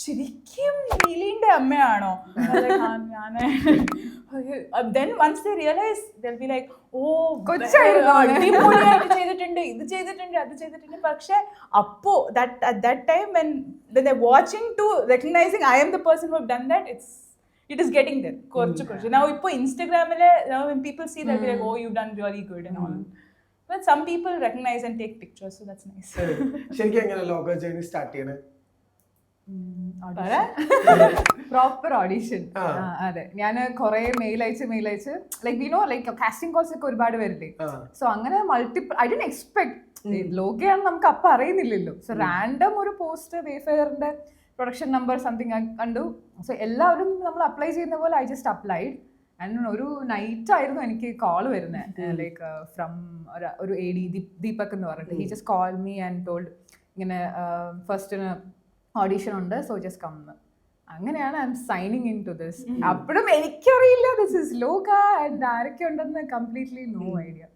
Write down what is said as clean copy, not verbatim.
ശരിക്കും നീലിന്റെ അമ്മയാണോ? Then once they realize, they'll be like, അടിപൊളിയായിട്ട് ചെയ്തിട്ടുണ്ട്, ഇത് ചെയ്തിട്ടുണ്ട്, അത് ചെയ്തിട്ടുണ്ട്. പക്ഷെ അപ്പോ at that time when they're watching to recognizing I am the person who have done that, it is getting there. കുറച്ച് now ഇപ്പോ ഇൻസ്റ്റഗ്രാമില് when people see that, they're like, oh, you've done really good and all. But some people recognize and take pictures, so that's nice. ശരിക്കും എങ്ങനെ logo journey start ചെയ്യണേ? Proper audition. അതെ, ഞാൻ കുറെ mail അയച്ച് like you know like casting calls ഒക്കെ ഒരുപാട് വരില്ലേ. സോ അങ്ങനെ മൾട്ടിപ്പിൾ ഐ ഡോണ്ട് എക്സ്പെക്ട് ലോഗോയാണെന്ന് നമുക്ക് അപ്പം അറിയുന്നില്ലല്ലോ. സോ റാൻഡം ഒരു പോസ്റ്റ് വേഫെയറിന്റെ പ്രൊഡക്ഷൻ നമ്പർ സംതിങ് കണ്ടു. സോ എല്ലാവരും നമ്മൾ അപ്ലൈ ചെയ്യുന്ന പോലെ ഐ ജസ്റ്റ് അപ്ലൈഡ്. ആൻഡ് ഒരു നൈറ്റ് ആയിരുന്നു എനിക്ക് കോൾ വരുന്നത്, ലൈക്ക് ഫ്രം ഒരു എ ഡി ദീപക് എന്ന് പറഞ്ഞിട്ട്. He just call me and told ഇങ്ങനെ ഫസ്റ്റിന് ഓഡീഷൻ ഉണ്ട്, സോ ജസ്റ്റ് കം. അങ്ങനെയാണ് I am signing in to this. അപ്പോഴും എനിക്കറിയില്ല ദിസ് ഇസ് ലോക ആൻഡ് ആരൊക്കെ ഉണ്ടെന്ന് കംപ്ലീറ്റ്ലി നോ ഐഡിയ.